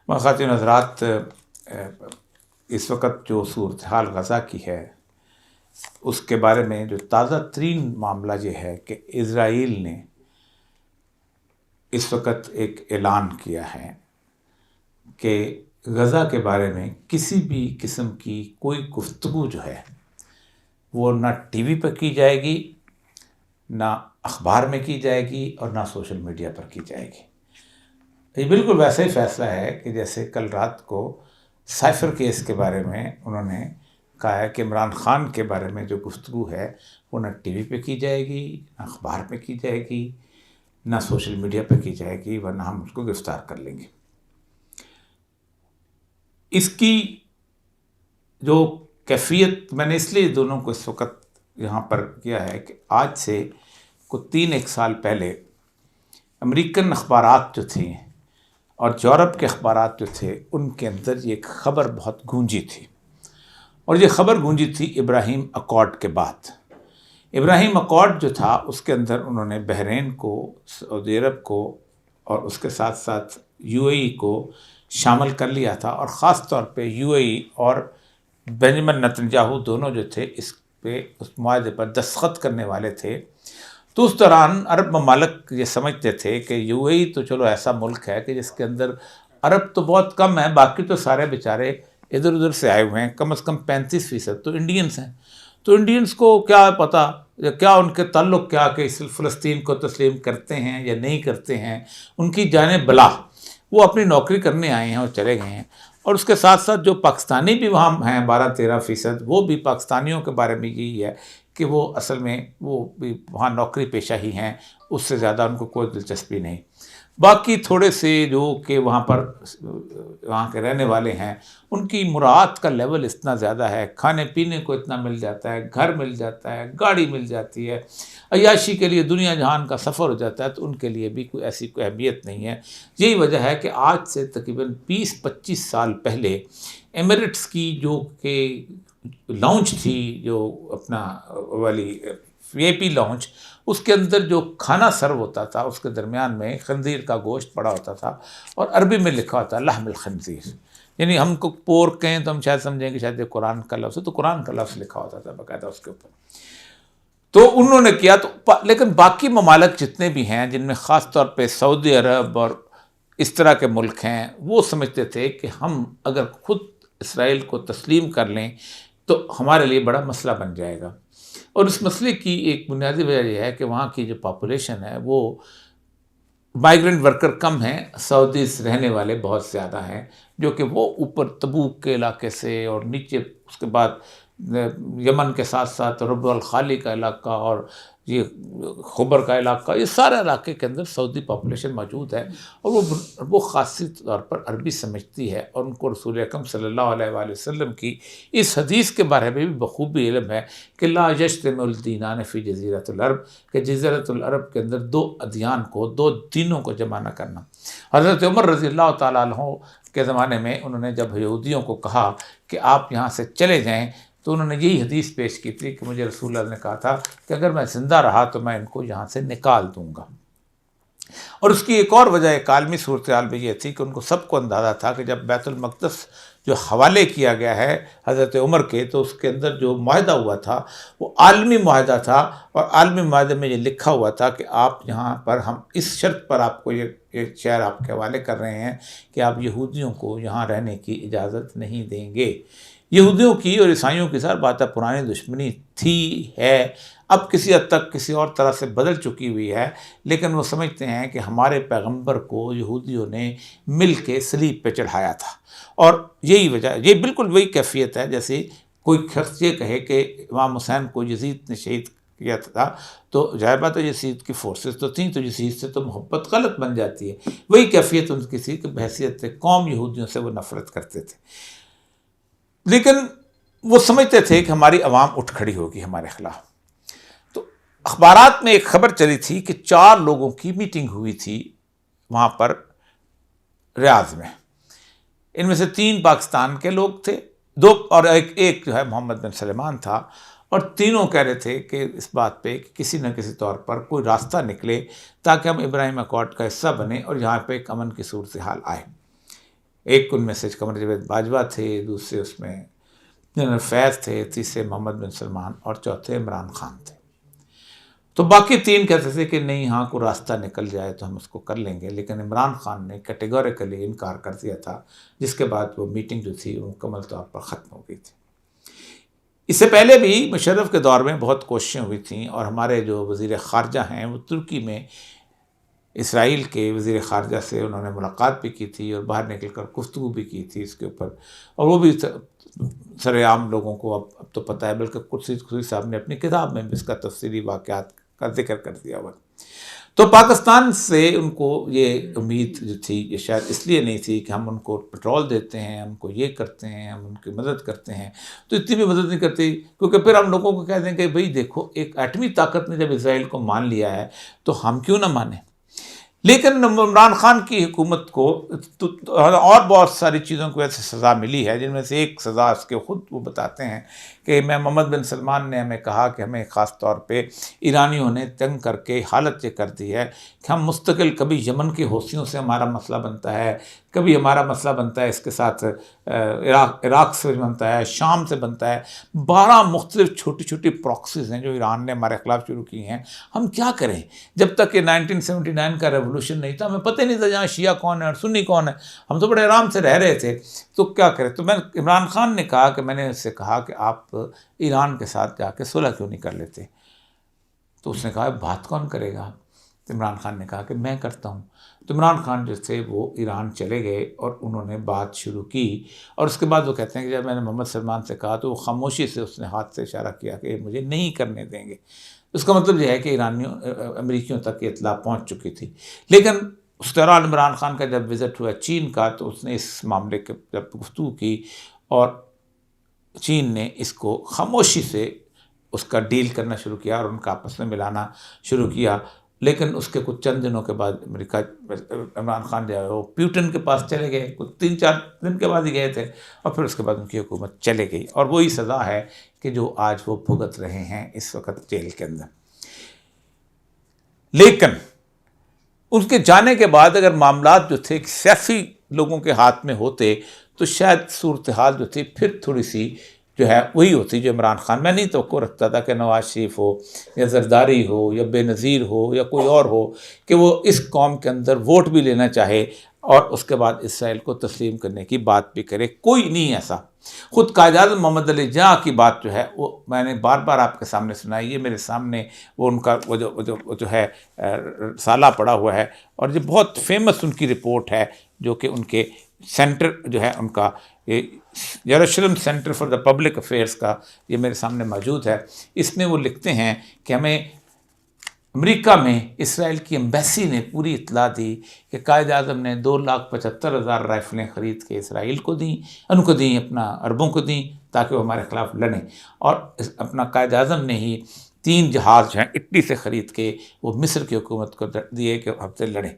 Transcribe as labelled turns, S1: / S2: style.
S1: خواتین حضرات، اس وقت جو صورتحال غزہ کی ہے اس کے بارے میں جو تازہ ترین معاملہ یہ ہے کہ اسرائیل نے اس وقت ایک اعلان کیا ہے کہ غزہ کے بارے میں کسی بھی قسم کی کوئی گفتگو جو ہے وہ نہ ٹی وی پر کی جائے گی، نہ اخبار میں کی جائے گی، اور نہ سوشل میڈیا پر کی جائے گی۔ یہ بالکل ویسا ہی فیصلہ ہے کہ جیسے کل رات کو سائفر کیس کے بارے میں انہوں نے کہا ہے کہ عمران خان کے بارے میں جو گفتگو ہے وہ نہ ٹی وی پہ کی جائے گی، نہ اخبار پہ کی جائے گی، نہ سوشل میڈیا پہ کی جائے گی، ورنہ ہم اس کو گرفتار کر لیں گے۔ اس کی جو کیفیت میں نے اس لیے دونوں کو اس وقت یہاں پر کیا ہے کہ آج سے کوئی 3-1 سال پہلے امریکن اخبارات جو تھے اور یورپ کے اخبارات جو تھے ان کے اندر یہ ایک خبر بہت گونجی تھی، اور یہ خبر گونجی تھی ابراہیم اکارڈ کے بعد۔ ابراہیم اکارڈ جو تھا اس کے اندر انہوں نے بحرین کو، سعودی عرب کو اور اس کے ساتھ ساتھ یو اے ای کو شامل کر لیا تھا، اور خاص طور پہ یو اے ای اور بنجمن نتنیاہو دونوں جو تھے اس پہ اس معاہدے پر دستخط کرنے والے تھے۔ تو اس دوران عرب ممالک یہ سمجھتے تھے کہ یو اے ای تو چلو ایسا ملک ہے کہ جس کے اندر عرب تو بہت کم ہے، باقی تو سارے بیچارے ادھر ادھر سے آئے ہوئے ہیں، کم از کم 35% تو انڈینس ہیں، تو انڈینس کو کیا پتہ، کیا ان کے تعلق کیا کہ فلسطین کو تسلیم کرتے ہیں یا نہیں کرتے ہیں، ان کی جانب بلا، وہ اپنی نوکری کرنے آئے ہیں اور چلے گئے ہیں۔ اور اس کے ساتھ ساتھ جو پاکستانی بھی وہاں ہیں 12-13%، وہ بھی پاکستانیوں کے بارے میں یہی ہے کہ وہ اصل میں وہ بھی وہاں نوکری پیشہ ہی ہیں، اس سے زیادہ ان کو کوئی دلچسپی نہیں۔ باقی تھوڑے سے جو کہ وہاں کے رہنے والے ہیں، ان کی مراعات کا لیول اتنا زیادہ ہے، کھانے پینے کو اتنا مل جاتا ہے، گھر مل جاتا ہے، گاڑی مل جاتی ہے، عیاشی کے لیے دنیا جہان کا سفر ہو جاتا ہے، تو ان کے لیے بھی کوئی ایسی کوئی اہمیت نہیں ہے۔ یہی وجہ ہے کہ آج سے تقریباً 20-25 سال پہلے ایمریٹس کی جو کہ لاؤنج تھی، جو اپنا والی وی آئی پی لاؤنج، اس کے اندر جو کھانا سرو ہوتا تھا اس کے درمیان میں خنزیر کا گوشت پڑا ہوتا تھا، اور عربی میں لکھا ہوتا لحم الخنزیر، یعنی ہم کو پورک کہیں تو ہم شاید سمجھیں کہ شاید یہ قرآن کا لفظ ہے، تو قرآن کا لفظ لکھا ہوتا تھا باقاعدہ اس کے اوپر۔ تو انہوں نے کیا لیکن باقی ممالک جتنے بھی ہیں جن میں خاص طور پہ سعودی عرب اور اس طرح کے ملک ہیں، وہ سمجھتے تھے کہ ہم اگر خود اسرائیل کو تسلیم کر لیں تو ہمارے لیے بڑا مسئلہ بن جائے گا۔ اور اس مسئلے کی ایک بنیادی وجہ یہ ہے کہ وہاں کی جو پاپولیشن ہے وہ مائیگرنٹ ورکر کم ہیں، سعودیز رہنے والے بہت زیادہ ہیں، جو کہ وہ اوپر تبوک کے علاقے سے اور نیچے اس کے بعد یمن کے ساتھ ساتھ ربع الخالی کا علاقہ اور یہ خبر کا علاقہ، یہ سارے علاقے کے اندر سعودی پاپولیشن موجود ہے، اور وہ خاصی طور پر عربی سمجھتی ہے، اور ان کو رسول اکرم صلی اللہ علیہ وآلہ وسلم کی اس حدیث کے بارے میں بھی بخوبی علم ہے کہ لا یجتمع الدینان فی جزیرۃ العرب، کہ جزیرۃ العرب کے اندر 2 ادیان کو، 2 دینوں کو جمع نہ کرنا۔ حضرت عمر رضی اللہ تعالیٰ عنہ کے زمانے میں انہوں نے جب یہودیوں کو کہا کہ آپ یہاں سے چلے جائیں، تو انہوں نے یہی حدیث پیش کی تھی کہ مجھے رسول اللہ نے کہا تھا کہ اگر میں زندہ رہا تو میں ان کو یہاں سے نکال دوں گا۔ اور اس کی ایک اور وجہ ایک عالمی صورتحال میں یہ تھی کہ ان کو سب کو اندازہ تھا کہ جب بیت المقدس جو حوالے کیا گیا ہے حضرت عمر کے، تو اس کے اندر جو معاہدہ ہوا تھا وہ عالمی معاہدہ تھا، اور عالمی معاہدے میں یہ لکھا ہوا تھا کہ آپ یہاں پر ہم اس شرط پر آپ کو یہ شہر آپ کے حوالے کر رہے ہیں کہ آپ یہودیوں کو یہاں رہنے کی اجازت نہیں دیں گے۔ یہودیوں کی اور عیسائیوں کی سر بات ہے پرانی دشمنی تھی، ہے، اب کسی حد تک کسی اور طرح سے بدل چکی ہوئی ہے، لیکن وہ سمجھتے ہیں کہ ہمارے پیغمبر کو یہودیوں نے مل کے صلیب پہ چڑھایا تھا، اور یہی وجہ، یہ بالکل وہی کیفیت ہے جیسے کوئی شخص یہ کہے کہ امام حسین کو یزید نے شہید کیا تھا، تو ظاہر بات ہے یزید کی فورسز تو تھیں، تو یزید سے تو محبت غلط بن جاتی ہے۔ وہی کیفیت ان کی تھی کہ بحیثیت قوم یہودیوں سے وہ نفرت کرتے تھے، لیکن وہ سمجھتے تھے کہ ہماری عوام اٹھ کھڑی ہوگی ہمارے خلاف۔ تو اخبارات میں ایک خبر چلی تھی کہ 4 لوگوں کی میٹنگ ہوئی تھی وہاں پر ریاض میں، ان میں سے 3 پاکستان کے لوگ تھے، 2 اور ایک جو ہے محمد بن سلمان تھا، اور تینوں کہہ رہے تھے کہ اس بات پہ کہ کسی نہ کسی طور پر کوئی راستہ نکلے تاکہ ہم ابراہیم اکارڈ کا حصہ بنیں اور یہاں پہ ایک امن کی صورتحال آئے۔ ایک ان میں سے قمر جاوید باجوہ تھے، دوسرے اس میں جنرل فیض تھے، تیسرے محمد بن سلمان اور چوتھے عمران خان تھے۔ تو باقی تین کہتے تھے کہ نہیں، ہاں کوئی راستہ نکل جائے تو ہم اس کو کر لیں گے، لیکن عمران خان نے کیٹیگوریکلی انکار کر دیا تھا، جس کے بعد وہ میٹنگ جو تھی وہ مکمل طور پر ختم ہو گئی تھی۔ اس سے پہلے بھی مشرف کے دور میں بہت کوششیں ہوئی تھیں، اور ہمارے جو وزیر خارجہ ہیں وہ ترکی میں اسرائیل کے وزیر خارجہ سے انہوں نے ملاقات بھی کی تھی اور باہر نکل کر گفتگو بھی کی تھی اس کے اوپر، اور وہ بھی سر عام لوگوں کو اب تو پتہ ہے، بلکہ قدسی صاحب نے اپنی کتاب میں بھی اس کا تفصیلی واقعات کا ذکر کر دیا ہوا۔ تو پاکستان سے ان کو یہ امید جو تھی، یہ شاید اس لیے نہیں تھی کہ ہم ان کو پٹرول دیتے ہیں، ہم کو یہ کرتے ہیں، ہم ان کی مدد کرتے ہیں، تو اتنی بھی مدد نہیں کرتی، کیونکہ پھر ہم لوگوں کو کہہ دیں کہ بھئی دیکھو، ایک ایٹمی طاقت نے جب اسرائیل کو مان لیا ہے تو ہم کیوں نہ مانیں۔ لیکن عمران خان کی حکومت کو اور بہت ساری چیزوں کی وجہ سے سزا ملی ہے، جن میں سے ایک سزا اس کے خود وہ بتاتے ہیں کہ میں محمد بن سلمان نے ہمیں کہا کہ ہمیں خاص طور پہ ایرانیوں نے تنگ کر کے حالت یہ کر دی ہے کہ ہم مستقل، کبھی یمن کے حوثیوں سے ہمارا مسئلہ بنتا ہے، کبھی ہمارا مسئلہ بنتا ہے اس کے ساتھ عراق سے بنتا ہے، شام سے بنتا ہے، 12 مختلف چھوٹی چھوٹی پراکسیز ہیں جو ایران نے ہمارے خلاف شروع کی ہیں۔ ہم کیا کریں؟ جب تک کہ 1979 کا ریولوشن نہیں تھا، ہمیں پتہ نہیں تھا جہاں شیعہ کون ہے اور سنی کون ہے، ہم تو بڑے آرام سے رہ رہے تھے، تو کیا کریں؟ تو میں عمران خان نے کہا کہ میں نے اس سے کہا کہ آپ ایران کے ساتھ جا کے صلح کیوں نہیں کر لیتے؟ تو اس نے کہا بات کون کرے گا؟ تو عمران خان نے کہا کہ میں کرتا ہوں۔ تو عمران خان جو تھے وہ ایران چلے گئے اور انہوں نے بات شروع کی، اور اس کے بعد وہ کہتے ہیں کہ جب میں نے محمد سلمان سے کہا تو وہ خاموشی سے اس نے ہاتھ سے اشارہ کیا کہ مجھے نہیں کرنے دیں گے۔ اس کا مطلب یہ ہے کہ امریکیوں تک یہ اطلاع پہنچ چکی تھی۔ لیکن اس دوران عمران خان کا جب وزٹ ہوا چین کا، تو اس نے اس معاملے کے جب گفتگو کی، اور چین نے اس کو خاموشی سے اس کا ڈیل کرنا شروع کیا اور ان کا آپس میں ملانا شروع کیا۔ لیکن اس کے کچھ چند دنوں کے بعد امریکہ، عمران خان جو ہے وہ پیوٹن کے پاس چلے گئے، کچھ 3-4 دن کے بعد ہی گئے تھے، اور پھر اس کے بعد ان کی حکومت چلے گئی، اور وہی سزا ہے کہ جو آج وہ بھگت رہے ہیں اس وقت جیل کے اندر۔ لیکن اس کے جانے کے بعد اگر معاملات جو تھے سیاسی لوگوں کے ہاتھ میں ہوتے تو شاید صورتحال جو تھی پھر تھوڑی سی جو ہے وہی ہوتی جو عمران خان، میں نہیں توقع رکھتا تھا کہ نواز شریف ہو یا زرداری ہو یا بے نظیر ہو یا کوئی اور ہو کہ وہ اس قوم کے اندر ووٹ بھی لینا چاہے اور اس کے بعد اسرائیل کو تسلیم کرنے کی بات بھی کرے۔ کوئی نہیں ایسا۔ خود قائد اعظم محمد علی جناح کی بات جو ہے وہ میں نے بار بار آپ کے سامنے سنائی، یہ میرے سامنے وہ ان کا وہ جو ہے رسالہ پڑا ہوا ہے، اور یہ بہت فیمس ان کی رپورٹ ہے جو کہ ان کے سینٹر جو ہے ان کا یروشلم centre for the public affairs کا یہ میرے سامنے موجود ہے۔ اس میں وہ لکھتے ہیں کہ ہمیں امریکہ میں اسرائیل کی ایمبیسی نے پوری اطلاع دی کہ قائد اعظم نے 2,75,000 رائفلیں خرید کے اسرائیل کو دیں، ان کو دیں، اپنا عربوں کو دیں تاکہ وہ ہمارے خلاف لڑیں، اور اپنا قائد اعظم نے ہی 3 جہاز جو ہیں اٹلی سے خرید کے وہ مصر کی حکومت کو دیے کہ ہم سے لڑیں۔